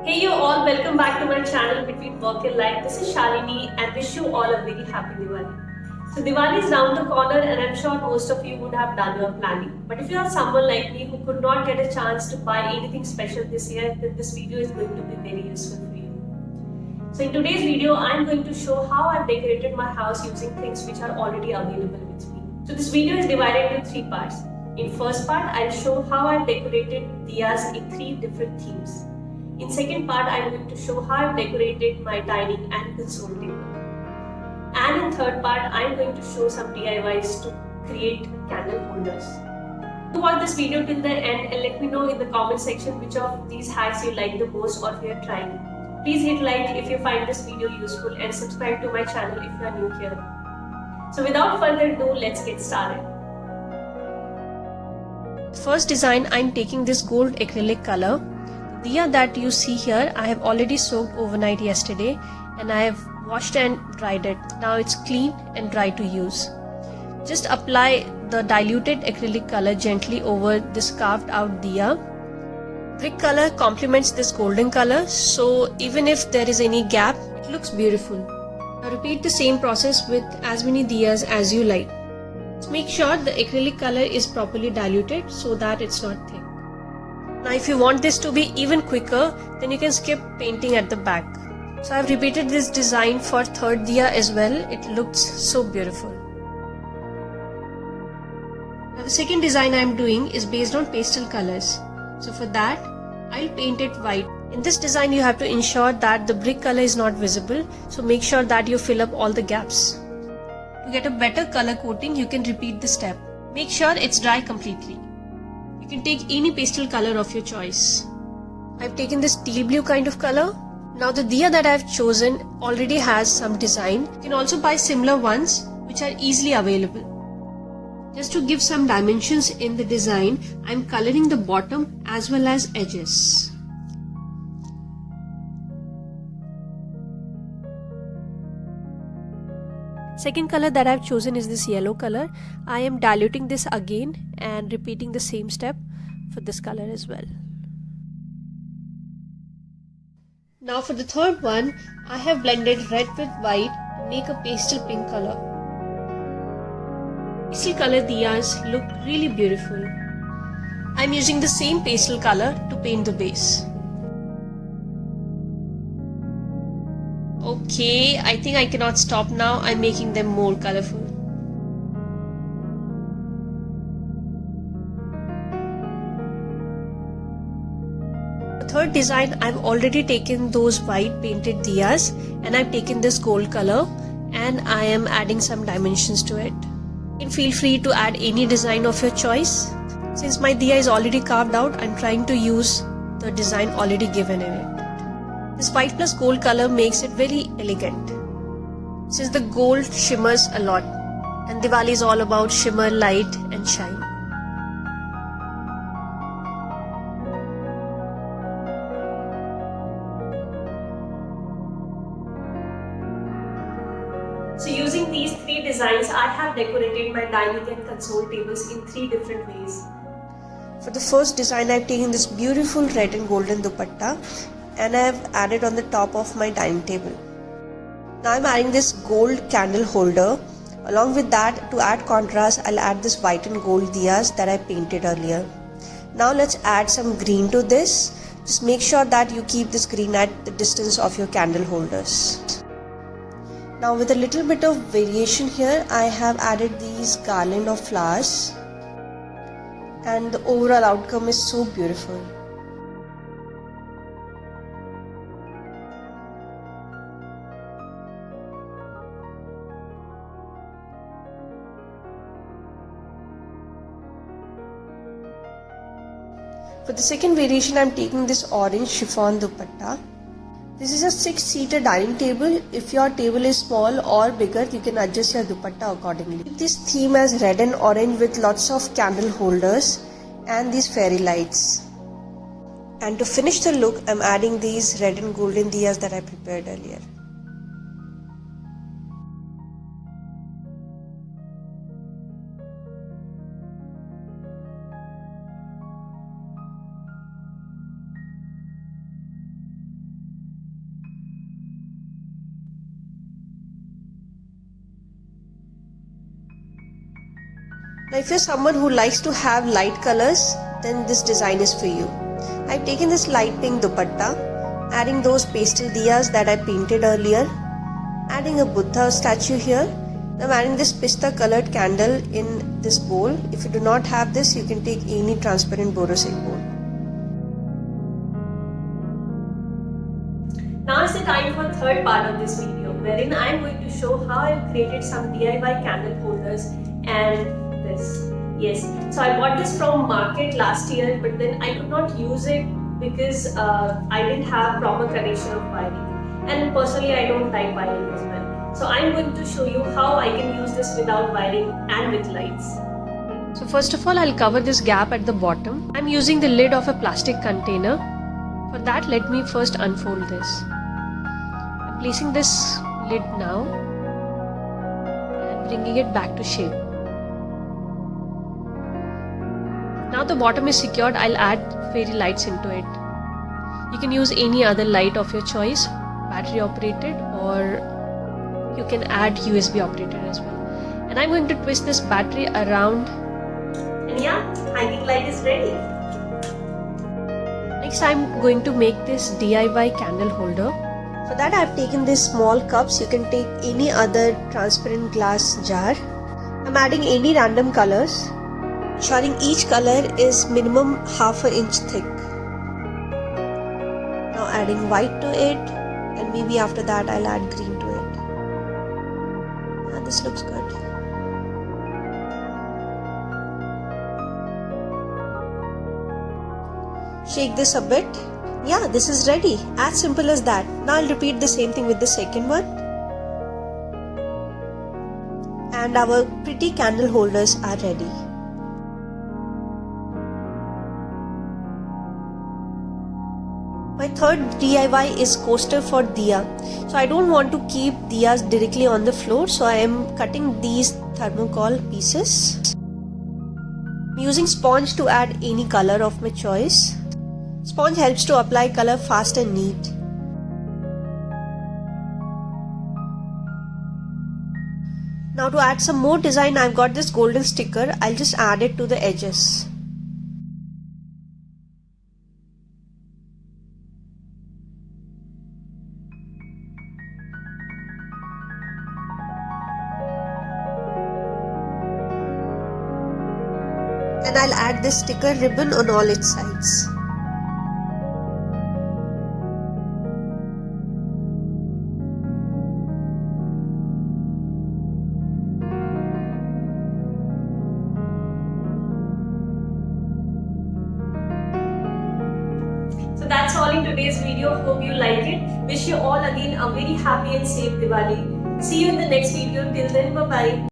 Hey you all, welcome back to my channel Between Work and Life. This is Shalini and wish you all a very happy Diwali. So Diwali is round the corner and I'm sure most of you would have done your planning. But if you are someone like me who could not get a chance to buy anything special this year, then this video is going to be very useful for you. So in today's video, I'm going to show how I've decorated my house using things which are already available with me. So this video is divided into 3 parts. In first part, I'll show how I've decorated diyas in 3 different themes. In second part, I'm going to show how I've decorated my dining and console table. And in third part, I'm going to show some DIYs to create candle holders. Do watch this video till the end and let me know in the comment section which of these hacks you like the most or if you're trying. Please hit like if you find this video useful and subscribe to my channel if you are new here. So without further ado, let's get started. First design, I'm taking this gold acrylic color. The diya that you see here, I have already soaked overnight yesterday and I have washed and dried it. Now it's clean and dry to use. Just apply the diluted acrylic color gently over this carved out diya. Brick color complements this golden color, so even if there is any gap, it looks beautiful. Now repeat the same process with as many diyas as you like. Make sure the acrylic color is properly diluted so that it's not thick. Now if you want this to be even quicker, then you can skip painting at the back. So I've repeated this design for third diya as well. It looks so beautiful. Now the second design I'm doing is based on pastel colors. So for that, I'll paint it white. In this design you have to ensure that the brick color is not visible, so make sure that you fill up all the gaps. To get a better color coating, you can repeat the step. Make sure it's dry completely. You can take any pastel color of your choice. I've taken this teal blue kind of color. Now the diya that I've chosen already has some design. You can also buy similar ones which are easily available. Just to give some dimensions in the design, I'm coloring the bottom as well as edges. Second color that I've chosen is this yellow color. I am diluting this again and repeating the same step for this color as well. Now for the third one, I have blended red with white to make a pastel pink color. Pastel color diyas look really beautiful. I'm using the same pastel color to paint the base. Okay, I think I cannot stop now. I'm making them more colorful. The third design, I've already taken those white painted diyas and I've taken this gold color and I am adding some dimensions to it. You can feel free to add any design of your choice. Since my diya is already carved out, I'm trying to use the design already given in it. This white plus gold color makes it very elegant. Since the gold shimmers a lot and Diwali is all about shimmer, light and shine. So using these 3 designs, I have decorated my dining and console tables in 3 different ways. For the first design, I've taken this beautiful red and golden dupatta and I've added on the top of my dining table. Now I'm adding this gold candle holder. Along with that, to add contrast, I'll add this white and gold diyas that I painted earlier. Now let's add some green to this. Just make sure that you keep this green at the distance of your candle holders. Now with a little bit of variation here, I have added these garland of flowers and the overall outcome is so beautiful. For the second variation, I am taking this orange chiffon dupatta. This is a 6-seater dining table. If your table is small or bigger, you can adjust your dupatta accordingly. Keep this theme as red and orange with lots of candle holders and these fairy lights. And to finish the look, I am adding these red and golden diyas that I prepared earlier. Now if you're someone who likes to have light colors, then this design is for you. I've taken this light pink dupatta, adding those pastel diyas that I painted earlier, adding a Buddha statue here. Now I'm adding this pista colored candle in this bowl. If you do not have this, you can take any transparent borosite bowl. Now is the time for third part of this video, wherein I am going to show how I've created some DIY candle holders and this. Yes, so I bought this from market last year, but then I could not use it because I didn't have proper connection of wiring. And personally, I don't like wiring as well. So I'm going to show you how I can use this without wiring and with lights. So first of all, I'll cover this gap at the bottom. I'm using the lid of a plastic container. For that, let me first unfold this. I'm placing this lid now and bringing it back to shape. Now the bottom is secured, I'll add fairy lights into it. You can use any other light of your choice, battery operated, or you can add USB operated as well. And I'm going to twist this battery around. And yeah, hanging light is ready. Next, I'm going to make this DIY candle holder. For that, I've taken these small cups. You can take any other transparent glass jar. I'm adding any random colors, ensuring each color is minimum half an inch thick. Now adding white to it, and maybe after that I'll add green to it. Yeah, this looks good. Shake this a bit. Yeah, this is ready. As simple as that. Now I'll repeat the same thing with the second one. And our pretty candle holders are ready. My third DIY is coaster for diya. So I don't want to keep diyas directly on the floor, so I am cutting these thermocol pieces. I'm using sponge to add any color of my choice. Sponge helps to apply color fast and neat. Now to add some more design, I've got this golden sticker. I'll just add it to the edges. And I'll add this sticker ribbon on all its sides. So that's all in today's video. Hope you like it. Wish you all again a very happy and safe Diwali. See you in the next video. Till then, bye bye.